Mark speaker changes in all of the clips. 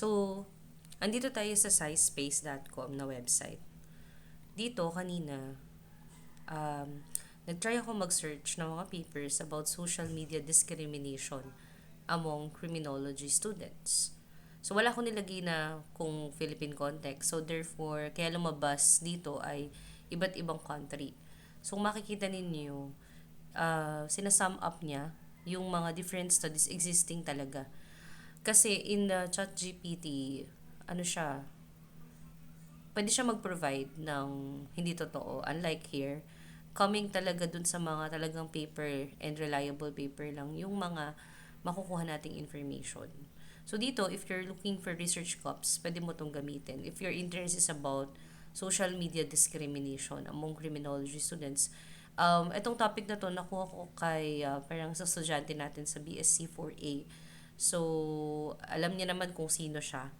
Speaker 1: So, andito tayo sa sciencespace.com na website. Dito, kanina, nag-try ako mag-search ng mga papers about social media discrimination among criminology students. So, wala ko nilagay na kung Philippine context. So, therefore, kaya lumabas dito ay iba't ibang country. So, makikita ninyo, sinasum up niya yung mga different studies existing talaga. Kasi in the ChatGPT, ano siya, pwede siya mag-provide ng hindi totoo. Unlike here, coming talaga dun sa mga talagang paper and reliable paper lang yung mga makukuha nating information. So dito, if you're looking for research cops, pwede mo itong gamitin. If your interest is about social media discrimination among criminology students, itong topic na to nakuha ko kay parang sa estudyante natin sa BSc 4A. So, alam niya naman kung sino siya.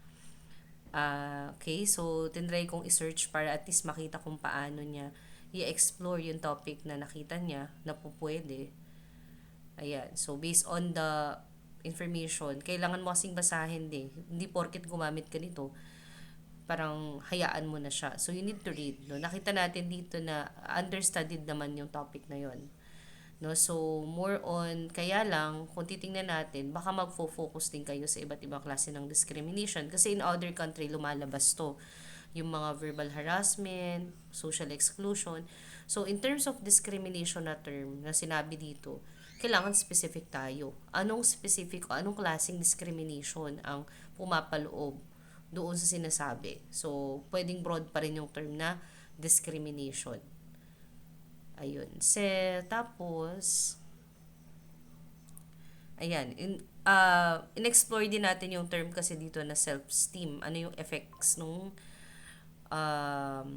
Speaker 1: Okay, so tinry kong i-search para at least makita kung paano niya i-explore yung topic na nakita niya na po pwede. Ayan, so based on the information, kailangan mo kasing basahin din. Hindi porket gumamit ka nito, parang hayaan mo na siya. So you need to read. No? Nakita natin dito na understudied naman yung topic na yon. No? So, more on, kaya lang, kung titingnan natin, baka magfo-focus din kayo sa iba't ibang klase ng discrimination. Kasi in other country, lumalabas to. Yung mga verbal harassment, social exclusion. So, in terms of discrimination na term na sinabi dito, kailangan specific tayo. Anong specific o anong klaseng discrimination ang pumapaloob doon sa sinasabi. So, pwedeng broad pa rin yung term na discrimination. Ayun. Tapos, ayan, in-explore din natin yung term kasi dito na self-esteem. Ano yung effects nung um,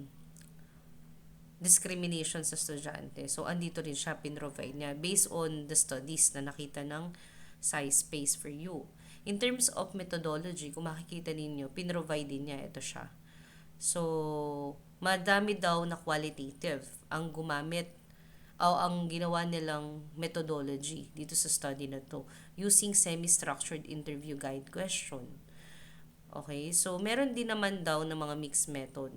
Speaker 1: discrimination sa estudyante. So, andito rin siya, pinrovide niya based on the studies na nakita ng Space for You. In terms of methodology, kung makikita ninyo, pinrovide din niya, ito siya. So, madami daw na qualitative ang gumamit o ang ginawa nilang methodology dito sa study na to using semi-structured interview guide question. Okay? So, meron din naman daw ng mga mixed method.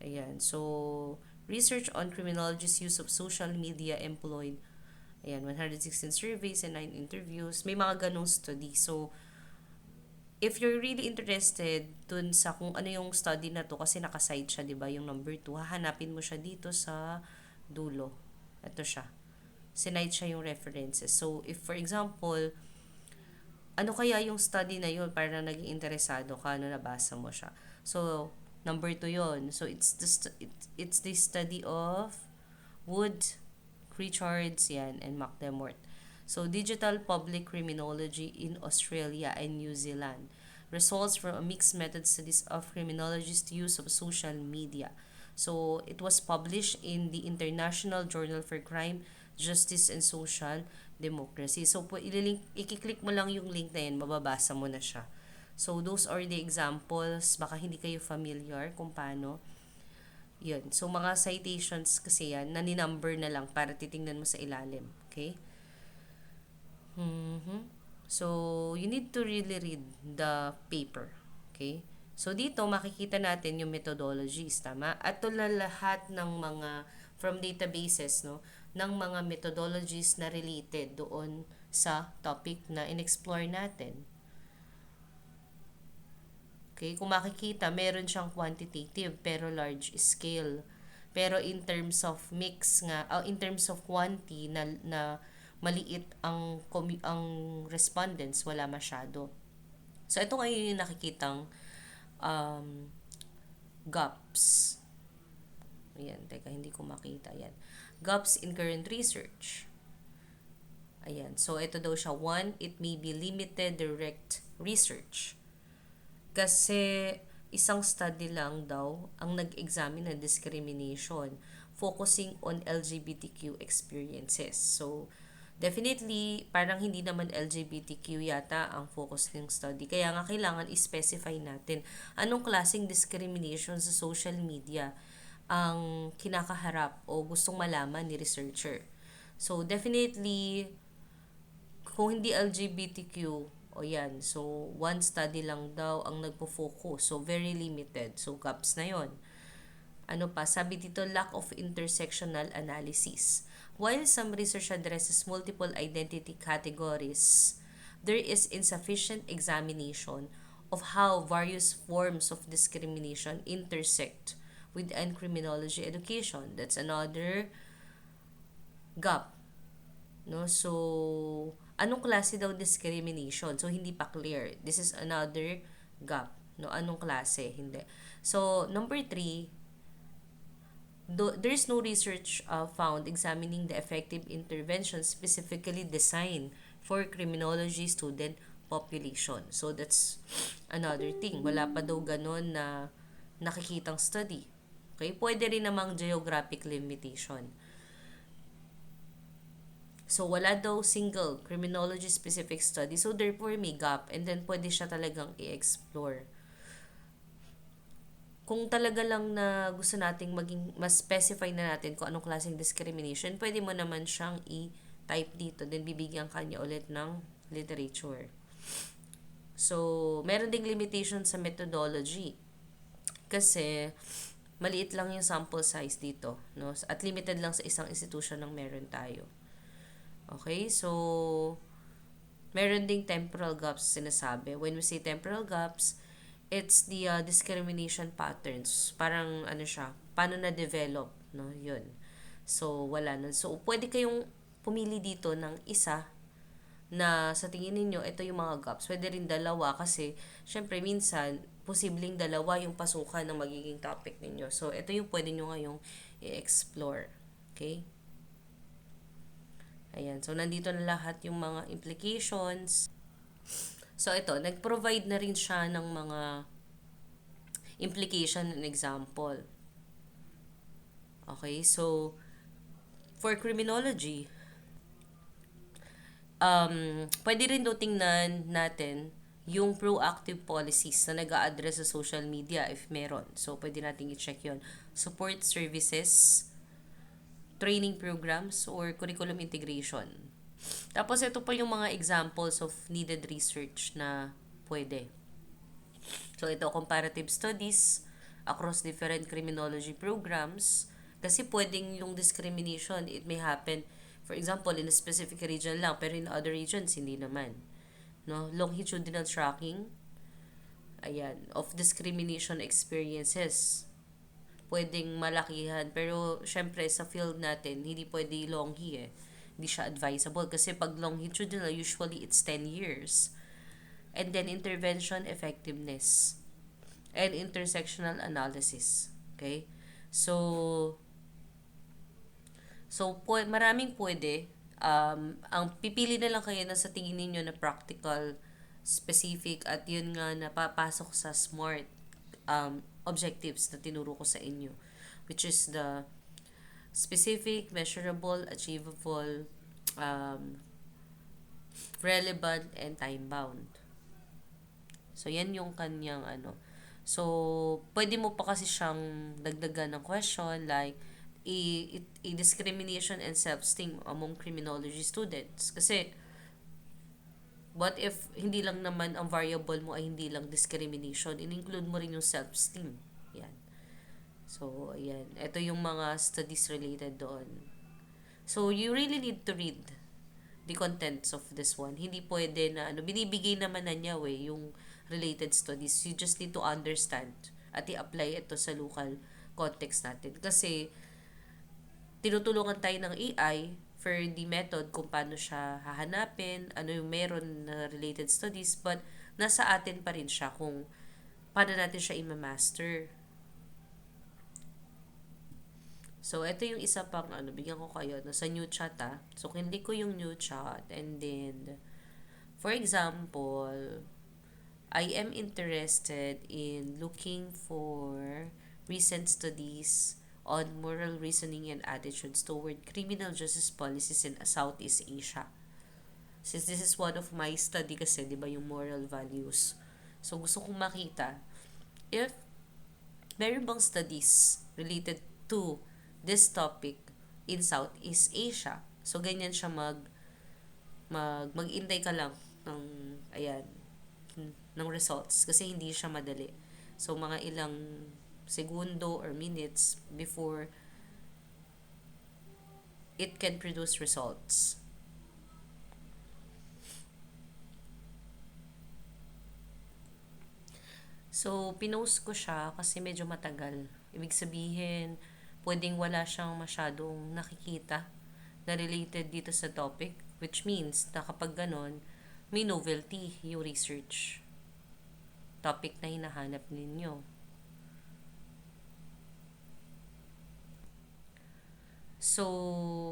Speaker 1: Ayan. So, research on criminology's use of social media employed, ayan, 116 surveys and 9 interviews. May mga ganong study. So, if you're really interested dun sa kung ano yung study na to, kasi nakaside siya, di ba, yung number 2, hahanapin mo siya dito sa dulo. Ito siya. Sinide siya yung references. So, if for example, ano kaya yung study na yun para naging interesado ka, ano nabasa mo siya. So, number 2 yun. So, it's the study of Wood, Richards, yan, and McDermott. So, Digital Public Criminology in Australia and New Zealand. Results from a mixed method studies of criminologists' use of social media. So, it was published in the International Journal for Crime, Justice, and Social Democracy. So, i-click mo lang yung link na yan, mababasa mo na siya. So, those are the examples. Baka hindi kayo familiar kung paano. Yun. So, mga citations kasi yan, naninumber na lang para titingnan mo sa ilalim. Okay? So, you need to really read the paper. Okay? So, dito makikita natin yung methodologies, tama? At ito na lahat ng mga from databases, no, ng mga methodologies na related doon sa topic na in-explore natin. Okay, kung makikita, meron siyang quantitative pero large scale. Pero in terms of mix nga, in terms of quantity na maliit ang respondents, wala masyado. So ito ngayon yung nakikitang um, gaps. Ayan, teka, hindi ko makita. Ayan. Gaps in current research. Ayan. So, ito daw siya. 1, it may be limited direct research. Kasi isang study lang daw ang nag-examine ng discrimination focusing on LGBTQ experiences. So, definitely, parang hindi naman LGBTQ yata ang focus ng study. Kaya nga kailangan i-specify natin anong klaseng discrimination sa social media ang kinakaharap o gustong malaman ni researcher. So, definitely, kung hindi LGBTQ O yan. So, one study lang daw ang nagpo-focus. So, very limited. So, gaps na yon. Ano pa? Sabi dito, lack of intersectional analysis. While some research addresses multiple identity categories, there is insufficient examination of how various forms of discrimination intersect within criminology education. That's another gap. No? So, anong klase daw discrimination? So, hindi pa clear. This is another gap. No? Anong klase? Hindi. So, number 3, there is no research found examining the effective intervention specifically designed for criminology student population. So, that's another thing. Wala pa daw ganun na nakikitang study. Okay? Pwede rin namang geographic limitation. So, wala daw single criminology-specific study. So, therefore, may gap. And then, pwede siya talagang i-explore. Kung talaga lang na gusto nating maging mas specify na natin kung anong klaseng discrimination, pwede mo naman siyang i-type dito. Then, bibigyan kanya ulit ng literature. So, meron ding limitation sa methodology. Kasi, maliit lang yung sample size dito. No? At limited lang sa isang institution ng meron tayo. Okay, so meron ding temporal gaps sinasabi. When we say temporal gaps, it's the discrimination patterns. Parang ano siya, paano na-develop, no? Yun. So, wala nun. So, pwede kayong pumili dito ng isa na sa tingin ninyo, ito yung mga gaps. Pwede rin dalawa kasi, syempre, minsan, posibleng dalawa yung pasukan ng magiging topic ninyo. So, ito yung pwede nyo ngayong i-explore. Okay? Ayan. So, nandito na lahat yung mga implications. So, ito, nag-provide na rin siya ng mga implication and example. Okay? So, for criminology, pwede rin daw tingnan natin yung proactive policies na nag-a-address sa social media if meron. So, pwede natin i-check yun. Support services, training programs, or curriculum integration. Tapos, ito pa yung mga examples of needed research na pwede. So, ito, comparative studies across different criminology programs. Kasi pwedeng yung discrimination, it may happen, for example, in a specific region lang, pero in other regions, hindi naman. No? Longitudinal tracking, ayan, of discrimination experiences. Pwedeng malakihan. Pero, syempre, sa field natin, hindi pwede longhi eh. Hindi siya advisable. Kasi pag longitudinal, usually it's 10 years. And then, intervention effectiveness. And intersectional analysis. Okay? So, maraming pwede. Ang pipili na lang kayo na sa tingin ninyo na practical, specific, at yun nga napapasok sa SMART objectives na tinuro ko sa inyo, which is the specific, measurable, achievable, relevant, and time-bound. So, yan yung kanyang ano. So, pwede mo pa kasi siyang dagdagan ng question like, discrimination and self-esteem among criminology students. Kasi, what if hindi lang naman ang variable mo ay hindi lang discrimination, in-include mo rin yung self-esteem. Yan. So, ayan. Ito yung mga studies related doon. So, you really need to read the contents of this one. Hindi pwede na, binibigay naman na niya yung related studies. You just need to understand at i-apply ito sa local context natin. Kasi, tinutulungan tayo ng AI for the method kung paano siya hahanapin, ano yung meron na related studies, but nasa atin pa rin siya kung paano natin siya i-master. So, ito yung isa pang, bigyan ko kayo, sa new chat, So, click ko yung new chat, and then, for example, I am interested in looking for recent studies on moral reasoning and attitudes toward criminal justice policies in Southeast Asia. Since this is one of my study kasi, di ba, yung moral values. So, gusto kong makita if meron bang studies related to this topic in Southeast Asia. So, ganyan siya mag-intay ka lang ng, ayan, ng results kasi hindi siya madali. So, mga ilang segundo or minutes before it can produce results. So, pinost ko siya kasi medyo matagal. Ibig sabihin, pwedeng wala siyang masyadong nakikita na related dito sa topic, which means na kapag ganon, may novelty yung research topic na hinahanap ninyo. So,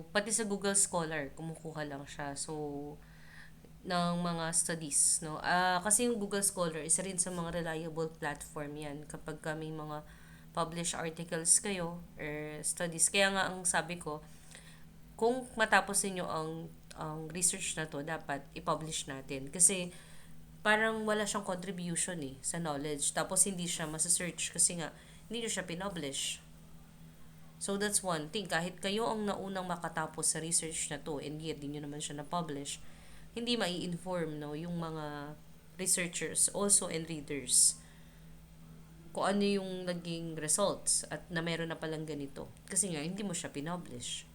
Speaker 1: pati sa Google Scholar, kumukuha lang siya. So, ng mga studies, no? Kasi yung Google Scholar, isa rin sa mga reliable platform yan kapag may mga published articles kayo or studies. Kaya nga ang sabi ko, kung matapos niyo ang research na to, dapat i-publish natin. Kasi parang wala siyang contribution sa knowledge. Tapos hindi siya masa-search kasi nga hindi nyo siya pinublish. So that's one thing. Kahit kayo ang naunang makatapos sa research na to and yet di nyo naman siya na-publish, hindi mai-inform yung mga researchers also and readers kung ano yung naging results at na meron na palang ganito. Kasi nga, hindi mo siya pinublish.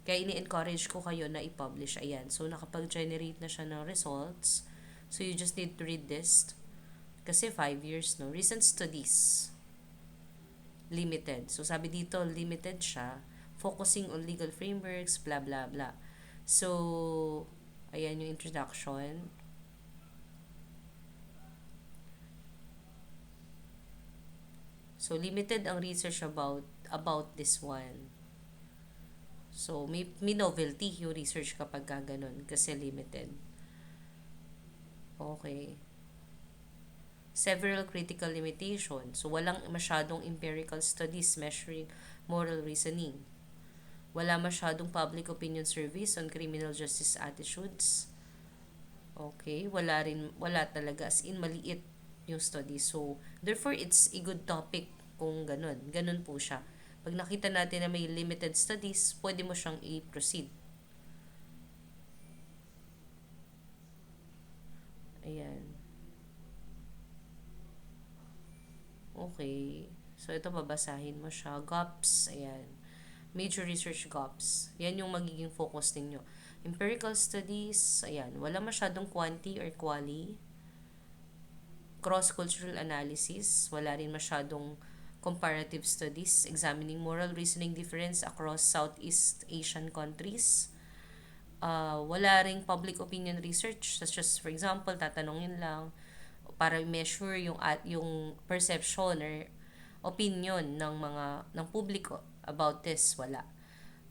Speaker 1: Kaya ini-encourage ko kayo na i-publish. Ayan. So, nakapag-generate na siya ng results. So, you just need to read this. Kasi 5 years, no? Recent studies. Limited. So, sabi dito, limited siya. Focusing on legal frameworks, blah, blah, blah. So, ayan yung introduction. So, limited ang research about this one. So, may novelty yung research kapag gano'n kasi limited. Okay. Several critical limitations. So, walang masyadong empirical studies measuring moral reasoning. Wala masyadong public opinion surveys on criminal justice attitudes. Okay. Wala talaga. As in, maliit yung study. So, therefore, it's a good topic kung ganun. Ganun po siya. Pag nakita natin na may limited studies, pwede mo siyang i-proceed. Ayan. Okay. So, ito babasahin mo siya. GOPS. Ayan. Major research GOPS. Yan yung magiging focus ninyo. Empirical studies. Ayan. Wala masyadong quanti or quali. Cross-cultural analysis. Wala rin masyadong comparative studies examining moral reasoning difference across Southeast Asian countries. Wala ring public opinion research, such as, for example, tatanungin lang para measure yung perception or opinion ng publiko about this. Wala.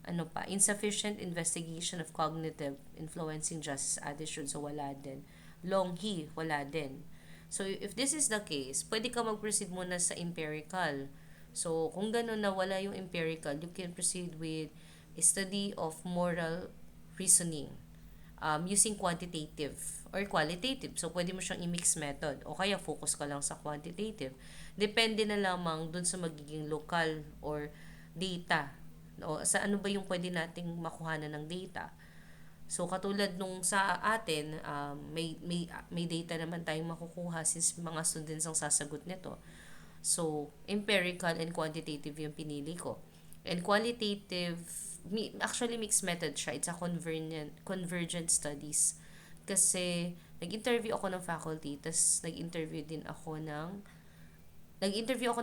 Speaker 1: Ano pa? Insufficient investigation of cognitive influencing justice attitudes. So, wala din. Longhi, wala din. So, if this is the case, pwede ka mag-proceed muna sa empirical. So, kung gano'n na wala yung empirical, you can proceed with a study of moral reasoning using quantitative or qualitative. So, pwede mo siyang i-mix method o kaya focus ka lang sa quantitative. Depende na lamang dun sa magiging local or data. O, sa ano ba yung pwede nating makuhanan ng data. So, katulad nung sa atin, may data naman tayong makukuha since mga students ang sasagot nito. So, empirical and quantitative yung pinili ko. And qualitative, actually mixed method siya. It's a convergent studies. Kasi, nag-interview ako ng faculty, tas nag-interview ako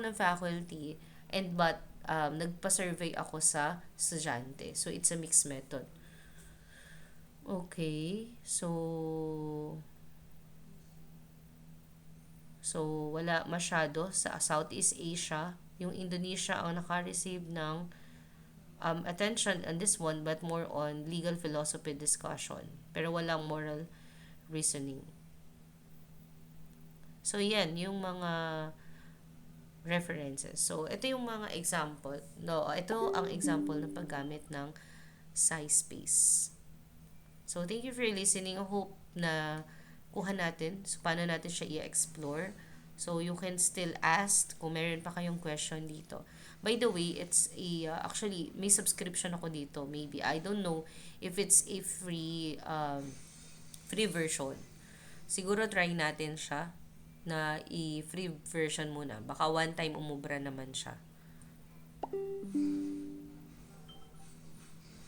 Speaker 1: ng faculty, but nagpa-survey ako sa estudyante. So, it's a mixed method. Okay. So, wala masyado sa Southeast Asia. Yung Indonesia ang naka-receive ng attention on this one, but more on legal philosophy discussion. Pero walang moral reasoning. So, yan, yung mga references. So, ito yung mga example. No, ito ang example ng paggamit ng SciSpace. So, thank you for listening. I hope na kuha natin. So, paano natin siya i-explore. So, you can still ask kung meron pa kayong question dito. By the way, it's actually, may subscription ako dito. Maybe, I don't know if it's a free version. siguro try natin siya na i-free version muna. Baka one time umubra naman siya.